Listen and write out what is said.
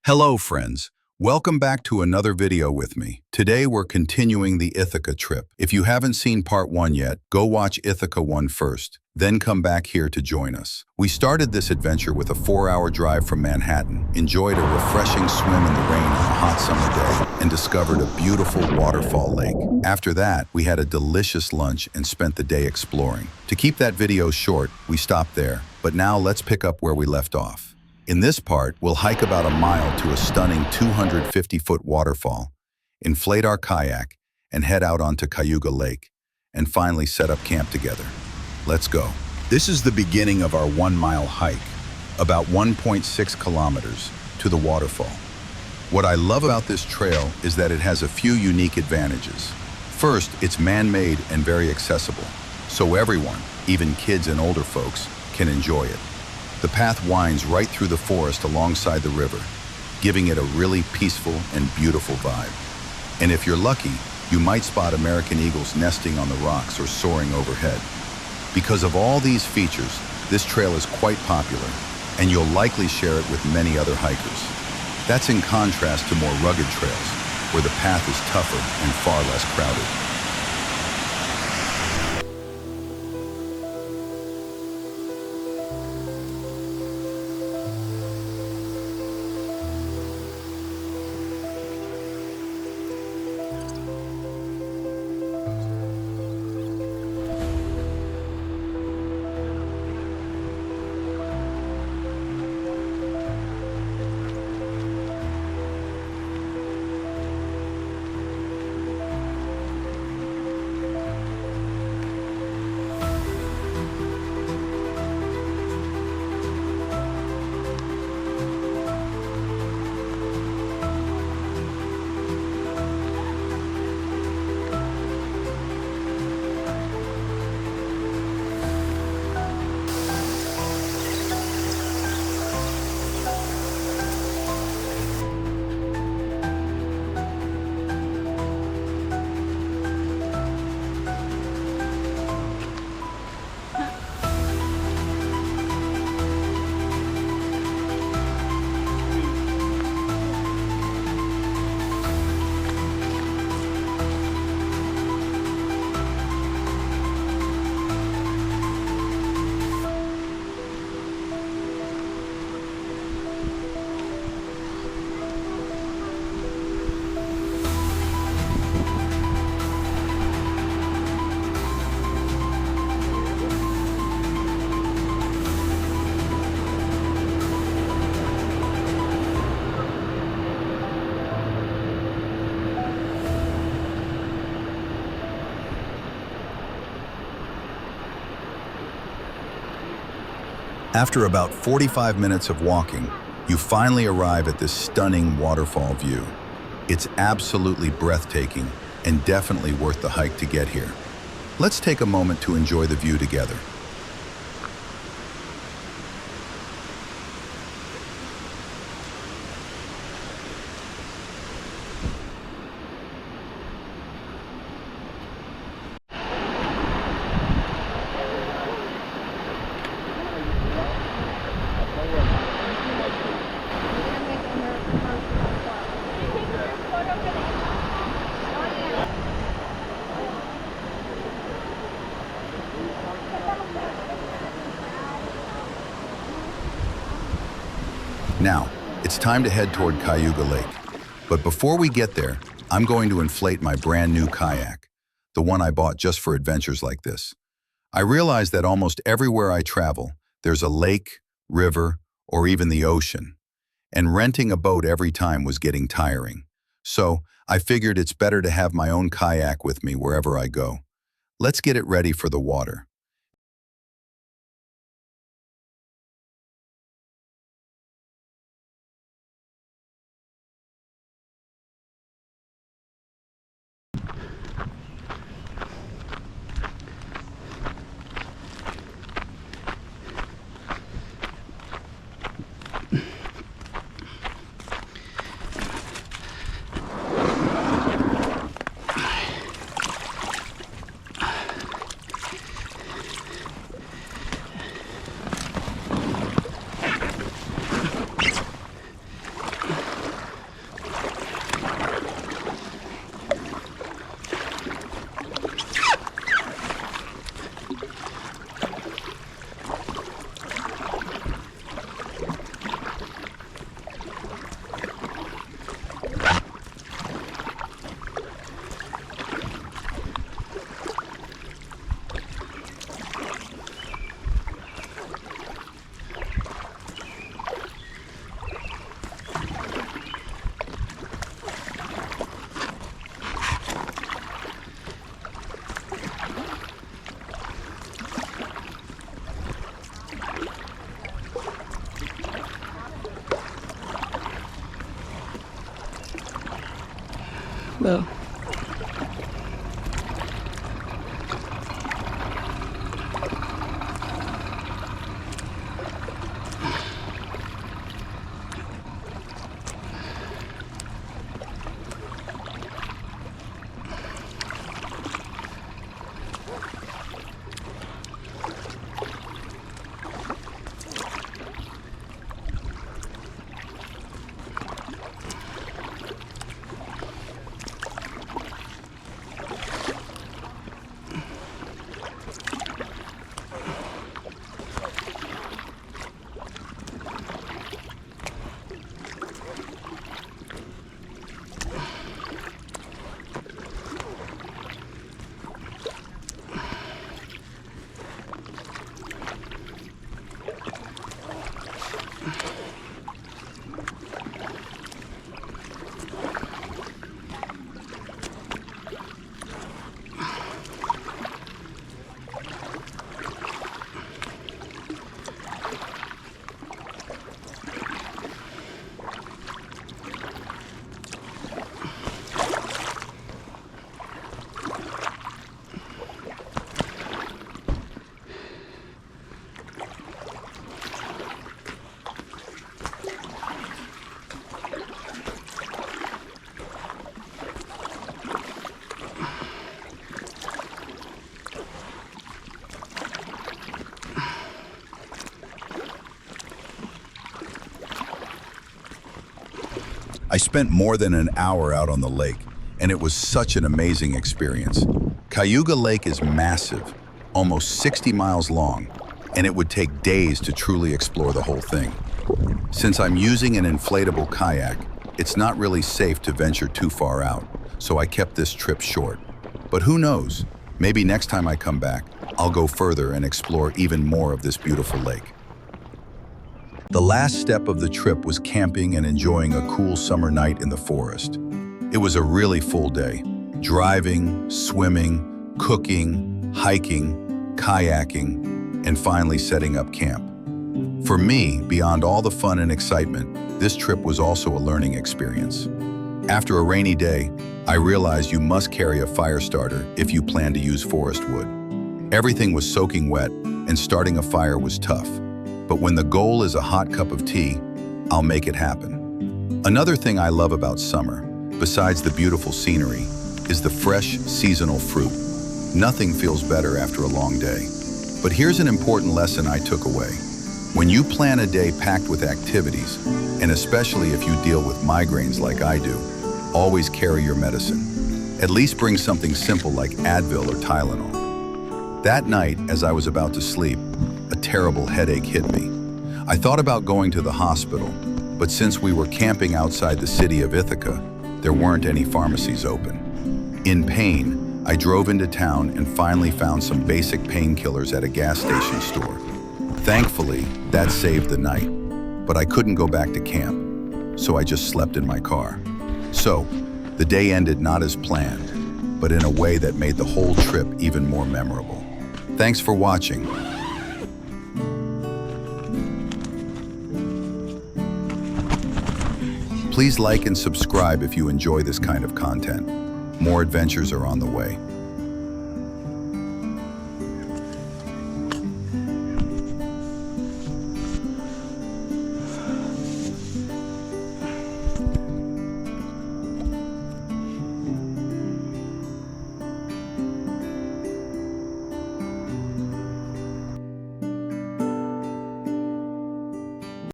Hello friends, welcome back to another video with me. Today we're continuing the Ithaca trip. If you haven't seen part 1 yet, go watch Ithaca 1 first, then come back here to join us. We started this adventure with a 4-hour drive from Manhattan, enjoyed a refreshing swim in the rain on a hot summer day, and discovered a beautiful waterfall lake. After that, we had a delicious lunch and spent the day exploring. To keep that video short, we stopped there, but now let's pick up where we left off. In this part, we'll hike about a mile to a stunning 250-foot waterfall, inflate our kayak, and head out onto Cayuga Lake, and finally set up camp together. Let's go. This is the beginning of our 1-mile hike, about 1.6 kilometers, to the waterfall. What I love about this trail is that it has a few unique advantages. First, it's man-made and very accessible, so everyone, even kids and older folks, can enjoy it. The path winds right through the forest alongside the river, giving it a really peaceful and beautiful vibe. And if you're lucky, you might spot American eagles nesting on the rocks or soaring overhead. Because of all these features, this trail is quite popular, and you'll likely share it with many other hikers. That's in contrast to more rugged trails, where the path is tougher and far less crowded. After about 45 minutes of walking, you finally arrive at this stunning waterfall view. It's absolutely breathtaking and definitely worth the hike to get here. Let's take a moment to enjoy the view together. Now, it's time to head toward Cayuga Lake. But before we get there, I'm going to inflate my brand new kayak, the one I bought just for adventures like this. I realize that almost everywhere I travel, there's a lake, river, or even the ocean. And renting a boat every time was getting tiring. So I figured it's better to have my own kayak with me wherever I go. Let's get it ready for the water. though. I spent more than an hour out on the lake, and it was such an amazing experience. Cayuga Lake is massive, almost 60 miles long, and it would take days to truly explore the whole thing. Since I'm using an inflatable kayak, it's not really safe to venture too far out, so I kept this trip short. But who knows, maybe next time I come back, I'll go further and explore even more of this beautiful lake. The last step of the trip was camping and enjoying a cool summer night in the forest. It was a really full day. Driving, swimming, cooking, hiking, kayaking, and finally setting up camp. For me, beyond all the fun and excitement, this trip was also a learning experience. After a rainy day, I realized you must carry a fire starter if you plan to use forest wood. Everything was soaking wet, and starting a fire was tough. But when the goal is a hot cup of tea, I'll make it happen. Another thing I love about summer, besides the beautiful scenery, is the fresh, seasonal fruit. Nothing feels better after a long day. But here's an important lesson I took away. When you plan a day packed with activities, and especially if you deal with migraines like I do, always carry your medicine. At least bring something simple like Advil or Tylenol. That night, as I was about to sleep, a terrible headache hit me. I thought about going to the hospital, but since we were camping outside the city of Ithaca, there weren't any pharmacies open. In pain, I drove into town and finally found some basic painkillers at a gas station store. Thankfully, that saved the night, but I couldn't go back to camp, so I just slept in my car. So, the day ended not as planned, but in a way that made the whole trip even more memorable. Thanks for watching. Please like and subscribe if you enjoy this kind of content. More adventures are on the way.